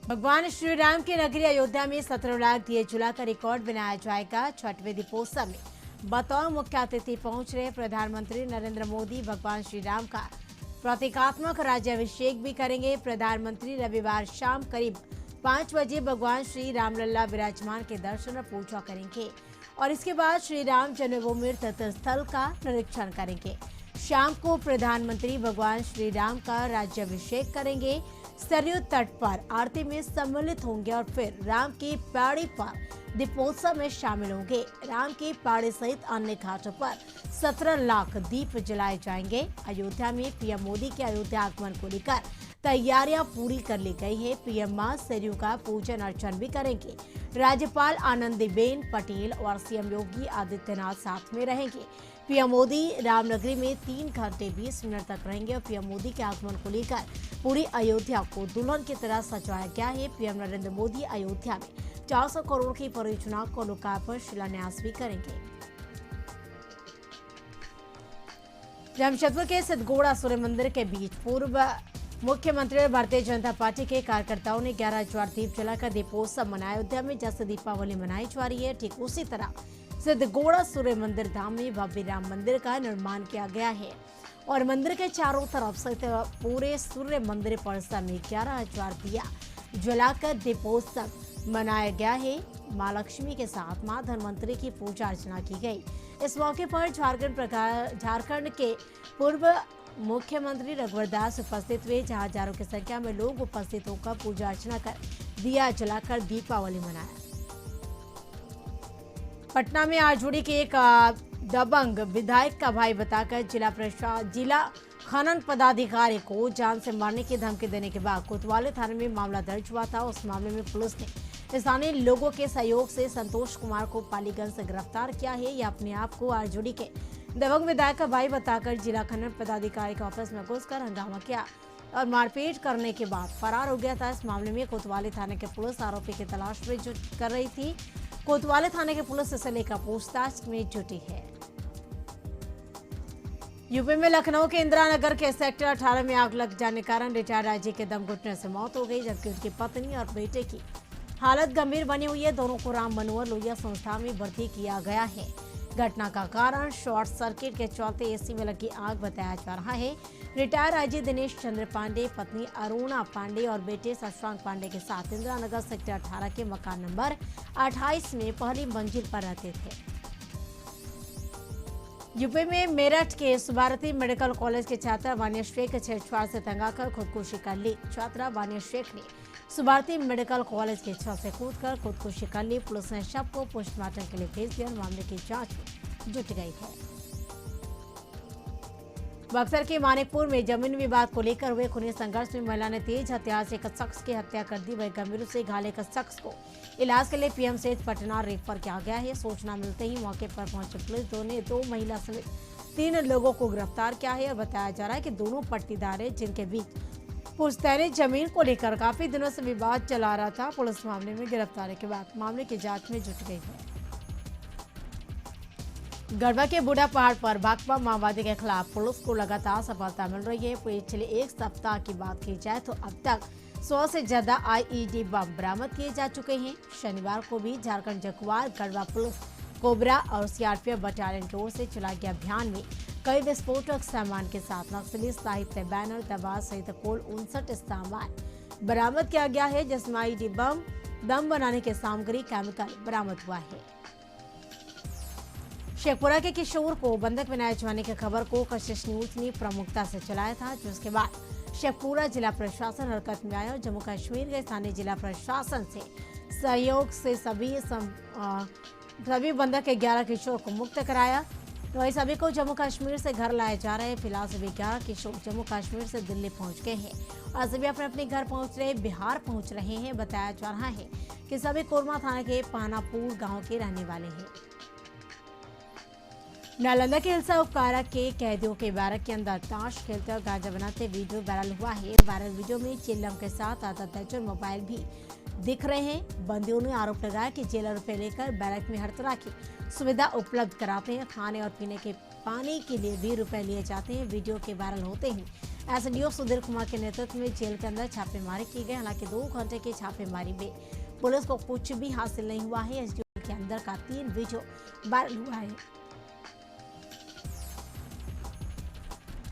भगवान श्री राम की नगरी अयोध्या में 17 लाख दिए जलाकर रिकॉर्ड बनाया जाएगा। छठवें दीपोत्सव में बतौर मुख्य अतिथि पहुंच रहे प्रधानमंत्री नरेंद्र मोदी भगवान श्री राम का प्रतीकात्मक राज्याभिषेक भी करेंगे। प्रधानमंत्री रविवार शाम करीब 5 बजे भगवान श्री रामलला विराजमान के दर्शन और पूजा करेंगे और इसके बाद श्री राम जन्मभूमि तीर्थ स्थल का निरीक्षण करेंगे। शाम को प्रधानमंत्री भगवान श्री राम का राज्याभिषेक करेंगे, सरयू तट पर आरती में सम्मिलित होंगे और फिर राम की पहाड़ी पर दीपोत्सव में शामिल होंगे। राम की पहाड़ी सहित अन्य घाटों पर 17 लाख दीप जलाए जाएंगे। अयोध्या में पीएम मोदी के अयोध्या आगमन को लेकर तैयारियां पूरी कर ली गई है। पीएम मां सरयू का पूजन अर्चन भी करेंगे। राज्यपाल आनंदीबेन पटेल और सीएम योगी आदित्यनाथ साथ में रहेंगे। पीएम मोदी रामनगरी में 3 घंटे 20 मिनट तक रहेंगे और पीएम मोदी के आगमन को लेकर पूरी अयोध्या को दुल्हन की तरह सजाया गया है। पीएम नरेंद्र मोदी अयोध्या में 400 करोड़ की परियोजना को लोकार्पण शिलान्यास भी करेंगे। जमशेदपुर के सिद्धगोड़ा सूर्य मंदिर के बीच पूर्व मुख्यमंत्री और भारतीय जनता पार्टी के कार्यकर्ताओं ने 11,000 दीप जलाकर दीपोत्सव मनाया। अयोध्या में जैसे दीपावली मनाई जा रही है, ठीक उसी तरह सिद्धगोड़ा सूर्य मंदिर धाम में भव्य राम मंदिर का निर्माण किया गया है और मंदिर के चारों तरफ से पूरे सूर्य मंदिर परिसर में 11,000 दिया जलाकर दीपोत्सव मनाया गया है। मां लक्ष्मी के साथ मां धनवंतरी की पूजा अर्चना की गई। इस मौके पर झारखंड के पूर्व मुख्यमंत्री रघुवर दास उपस्थित हुए, जहां हजारों की संख्या में लोग उपस्थित होकर पूजा अर्चना कर दिया जलाकर दीपावली मनाया। पटना में आरजेडी के एक दबंग विधायक का भाई बताकर जिला खनन पदाधिकारी को जान से मारने की धमकी देने के बाद कोतवाली थाने में मामला दर्ज हुआ था। उस मामले में पुलिस ने स्थानीय लोगों के सहयोग से संतोष कुमार को पालीगंज से गिरफ्तार किया है। यह अपने आप को आरजेडी के दबंग विधायक का भाई बताकर जिला खनन पदाधिकारी के ऑफिस में घुसकर हंगामा किया और मारपीट करने के बाद फरार हो गया था। इस मामले में कोतवाली थाने की पुलिस आरोपी की तलाश में जुट कर रही थी। कोतवाली थाने की पुलिस इसे लेकर पूछताछ में जुटी है। यूपी में लखनऊ के इंदिरा नगर के सेक्टर 18 में आग लग जाने के कारण रिटायर्ड आईजी के दम घुटने से मौत हो गई, जबकि उनकी पत्नी और बेटे की हालत गंभीर बनी हुई है। दोनों को राम मनोहर लोहिया संस्थान में भर्ती किया गया है। घटना का कारण शॉर्ट सर्किट के चलते एसी में लगी आग बताया जा रहा है। रिटायर्ड आईजी दिनेश चंद्र पांडे, पत्नी अरुणा पांडे और बेटे शशांक पांडे के साथ इंदिरा नगर सेक्टर 18 के मकान नंबर 28 में पहली मंजिल पर रहते थे। यूपी में मेरठ के सुभारती मेडिकल कॉलेज के छात्रा वानिया शेख छेड़छाड़ से तंग आकर खुदकुशी कर ली। छात्रा वानिया शेख ने सुभारती मेडिकल कॉलेज के छत से कूदकर खुदकुशी कर ली। पुलिस ने शव को पोस्टमार्टम के लिए भेज दिया और मामले की जांच में जुट गई है। बक्सर के मानिकपुर में जमीन विवाद को लेकर हुए खूनी संघर्ष में महिला ने तेज हथियार से एक शख्स की हत्या कर दी। वही गंभीर रूप से घायल एक शख्स को इलाज के लिए पीएमसीएच पटना रेफर किया गया है। सूचना मिलते ही मौके पर पहुंची पुलिस ने 2 महिला समेत 3 लोगों को गिरफ्तार किया है। बताया जा रहा है कि दोनों पट्टीदार हैं, जिनके बीच पुश्तैनी जमीन को लेकर काफी दिनों से विवाद चला रहा था। पुलिस मामले में गिरफ्तारी के बाद मामले की जांच में जुट गई है। गढ़वा के बूढ़ा पहाड़ पर भाकपा माओवादी के खिलाफ पुलिस को लगातार सफलता मिल रही है। पिछले 1 सप्ताह की बात की जाए तो अब तक 100 से ज्यादा आईईडी बम बरामद किए जा चुके हैं। शनिवार को भी Jharkhand Jaguar Garhwa police cobra और सीआरपीएफ बटालियन की ओर से चलाए गए अभियान में कई विस्फोटक सामान के साथ नक्सली साहित्य, बैनर, दवा सहित कुल 59 सामान बरामद किया गया है, जिसमें आईईडी बम बनाने की सामग्री केमिकल बरामद हुआ है। शेखपुरा के किशोर को बंधक बनाए जाने की खबर को कशिश न्यूज ने प्रमुखता से चलाया था, जिसके बाद शेखपुरा जिला प्रशासन हरकत में आया और जम्मू कश्मीर के स्थानीय जिला प्रशासन से सहयोग से सभी बंधक 11 किशोर को मुक्त कराया। वही सभी को जम्मू कश्मीर से घर लाए जा रहे हैं। फिलहाल सभी 11 किशोर जम्मू कश्मीर से दिल्ली पहुंच गए हैं और सभी अपने अपने घर पहुंच रहे बिहार पहुंच रहे हैं। बताया जा रहा है कि सभी कोरमा थाना के पानापुर गांव के रहने वाले हैं। नालंदा के हिलसा उपकारा के कैदियों के बैरक के अंदर ताश खेलते और गांजा बनाते वीडियो वायरल हुआ है। वायरल वीडियो में चिल्लम के साथ आधा दर्जन मोबाइल भी दिख रहे हैं। बंदियों ने आरोप लगाया कि जेलर रुपए लेकर बैरक में हर तरह की सुविधा उपलब्ध कराते हैं। खाने और पीने के पानी के लिए भी रुपए लिए जाते हैं। वीडियो के वायरल होते ही एसडीओ सुधीर कुमार के नेतृत्व में जेल के अंदर छापेमारी की गई। हालांकि 2 घंटे की छापेमारी में पुलिस को कुछ भी हासिल नहीं हुआ है। एसडीओ के अंदर का 3 वीडियो वायरल हुआ है।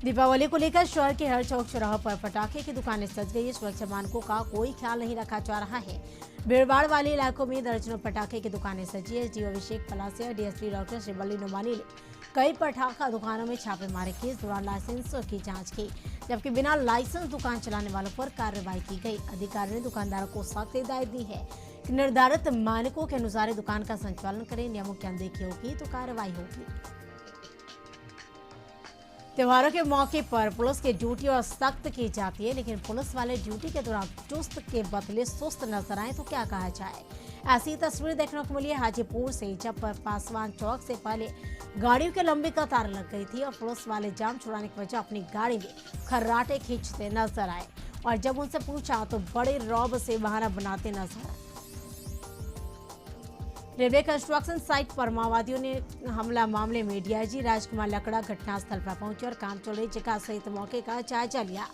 दीपावली को लेकर शहर के हर चौक चौराहों पर पटाखे की दुकानें सज गई है। सुरक्षा मानकों का कोई ख्याल नहीं रखा जा रहा है। भीड़भाड़ वाले इलाकों में दर्जनों पटाखे की दुकानें सजी है। एसडीओ अभिषेक पलासिया, डीएसपी डॉक्टर श्रीवल्ली नुमानी ने कई पटाखा दुकानों में छापेमारी की। इस दौरान लाइसेंस की जांच की, जबकि बिना लाइसेंस दुकान चलाने वालों पर कार्रवाई की गई। अधिकारियों ने दुकानदारों को सख्त हिदायत दी है कि निर्धारित मानकों के अनुसार दुकान का संचालन करें। नियमों की अनदेखी होगी तो कार्रवाई होगी। त्योहारों के मौके पर पुलिस की ड्यूटी और सख्त की जाती है, लेकिन पुलिस वाले ड्यूटी के दौरान चुस्त के बदले सुस्त नजर आए तो क्या कहा जाए। ऐसी तस्वीर देखने को मिली है हाजीपुर से, जब पासवान चौक से पहले गाड़ियों की लंबी कतार लग गई थी और पुलिस वाले जाम छुड़ाने की वजह अपनी गाड़ी में खर्राटे खींचते नजर आए और जब उनसे पूछा तो बड़े रौब से बहाना बनाते नजर आए। रेलवे कंस्ट्रक्शन साइट पर माओवादियों ने हमला मामले में डीआईजी राजकुमार लकड़ा घटनास्थल पर पहुंचे और काम चल रही जगह सहित मौके का जायजा लिया।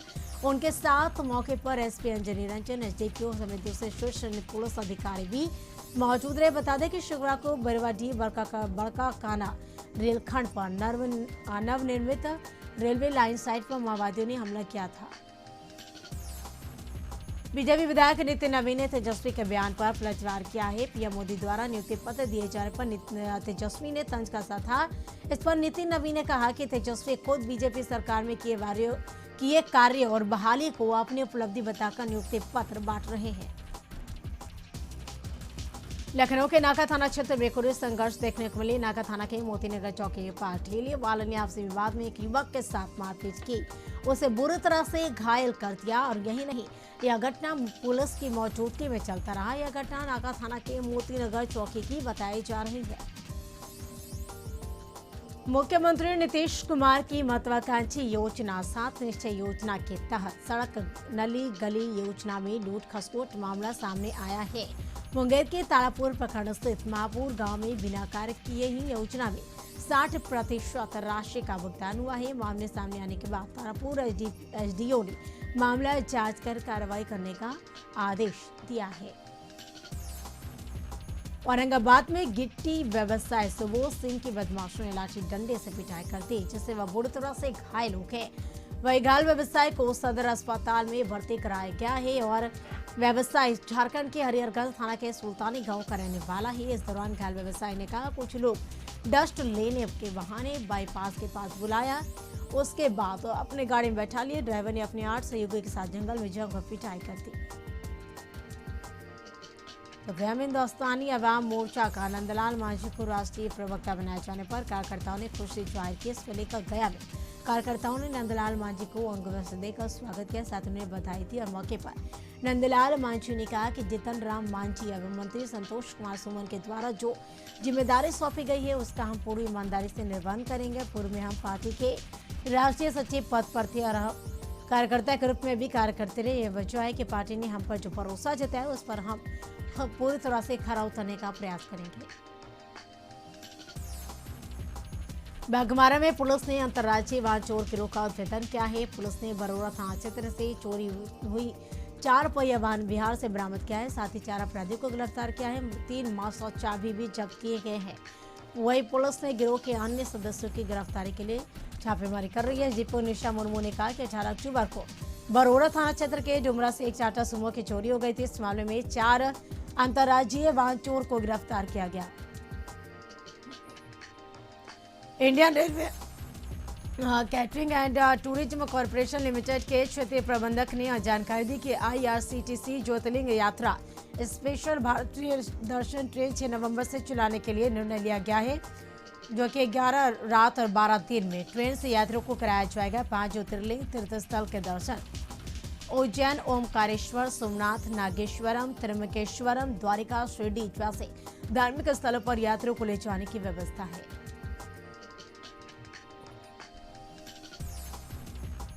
उनके साथ मौके पर एसपी अंजनी रंजन, एसडीपीओ समेत दूसरे शीर्ष पुलिस अधिकारी भी मौजूद रहे। बता दें कि शुक्रवार को बरवाडीह बड़का काना रेलखंड पर नवनिर्मित रेलवे लाइन साइट पर माओवादियों ने हमला किया था। बीजेपी विधायक नितिन नवीन ने तेजस्वी के बयान पर पलटवार किया है। पीएम मोदी द्वारा नियुक्ति पत्र दिए जाने पर तेजस्वी ने तंज कसा था। इस पर नितिन नवीन ने कहा कि तेजस्वी खुद बीजेपी सरकार में किए कार्य और बहाली को अपनी उपलब्धि बताकर नियुक्ति पत्र बांट रहे हैं। लखनऊ के नाका थाना क्षेत्र में कुछ संघर्ष देखने को मिली। नाका थाना के मोतीनगर चौकी के पास ठेले वाले ने आपसी विवाद में एक युवक के साथ मारपीट की, उसे बुरी तरह से घायल कर दिया। और यही नहीं, यह घटना पुलिस की मौजूदगी में चलता रहा। यह घटना नाका थाना के मोतीनगर चौकी की बताई जा रही है। मुख्यमंत्री नीतीश कुमार की महत्वाकांक्षी योजना 7 निश्चय योजना के तहत सड़क नली गली योजना में लूट खसोट मामला सामने आया है। मुंगेर के तारापुर प्रखंड स्थित महापुर गांव में बिना कार्य किए ही योजना में 60% राशि का भुगतान हुआ है। मामले सामने आने के बाद तारापुर एसडीओ ने मामला जांच कर कार्रवाई करने का आदेश दिया है। औरंगाबाद में गिट्टी व्यवसायी सुबोध सिंह की बदमाशों ने लाठी डंडे से पिटाई कर दी, जिससे वह बुरी तरह से घायल हो गए। वही घायल व्यवसायी को सदर अस्पताल में भर्ती कराया गया है और व्यवसायी झारखंड के हरिहरगंज थाना के सुल्तानी गांव का रहने वाला है। इस दौरान घायल व्यवसायी ने कहा कुछ लोग डस्ट लेने के बहाने बाईपास के पास बुलाया, उसके बाद अपने गाड़ी में बैठा लिए। ड्राइवर ने अपने 8 सहयोगियों के साथ जंगल में जगह पिटाई कर दी। तो गया में हिंदुस्तानी अवाम मोर्चा का नंदलाल मांझी को राष्ट्रीय प्रवक्ता बनाए जाने पर कार्यकर्ताओं ने खुशी जाहिर की। इसको लेकर गया में कार्यकर्ताओं ने नंदलाल मांझी को अंग वस्त्र देकर स्वागत किया, साथ उन्हें बधाई दी। और मौके पर नंदलाल मांझी ने कहा कि जितन राम मांझी एवं मंत्री संतोष कुमार सुमन के द्वारा जो जिम्मेदारी सौंपी गई है उसका हम पूरी ईमानदारी से निर्वहन करेंगे। पूर्व में हम पार्टी के राष्ट्रीय सचिव पद पर थे और कार्यकर्ता के रूप में भी कार्य करते रहे। यह वजह है कि पार्टी ने हम पर जो भरोसा जताया उस पर हम पूरी तरह से खरा उतरने का प्रयास करेंगे। बाघमारा में पुलिस ने अंतर्राज्यीय वाहन चोर गिरोह का उद्भेदन किया है। पुलिस ने बरोड़ा थाना क्षेत्र से चोरी हुई 4 पहिया वाहन बिहार से बरामद किया है। साथ ही 4 अपराधियों को गिरफ्तार किया है। 3 माउस और चाबी भी जब्त किए गए हैं। वही पुलिस ने गिरोह के अन्य सदस्यों की गिरफ्तारी के लिए छापेमारी कर रही है। जीपो निशा मुर्मू ने कहा कि 18 अक्टूबर को बरोड़ा थाना क्षेत्र के डुमरा से एक टाटा सुमो की चोरी हो गई थी। इस मामले में 4 अंतर्राज्यीय वाहन चोर को गिरफ्तार किया गया। Indian railway catering and tourism corporation limited के क्षेत्रीय प्रबंधक ने जानकारी दी कि IRCTC ज्योतिर्लिंग यात्रा स्पेशल भारतीय दर्शन ट्रेन 6 नवंबर से चलाने के लिए निर्णय लिया गया है, जो कि 11 रात और 12 दिन में ट्रेन से यात्रियों को कराया जाएगा। 5 ज्योतिर्लिंग तीर्थस्थल के दर्शन उज्जैन, ओमकारेश्वर, सोमनाथ, नागेश्वरम, त्र्यंबकेश्वरम, द्वारिका, शिरडी जैसे धार्मिक स्थलों पर यात्रियों को ले जाने की व्यवस्था है।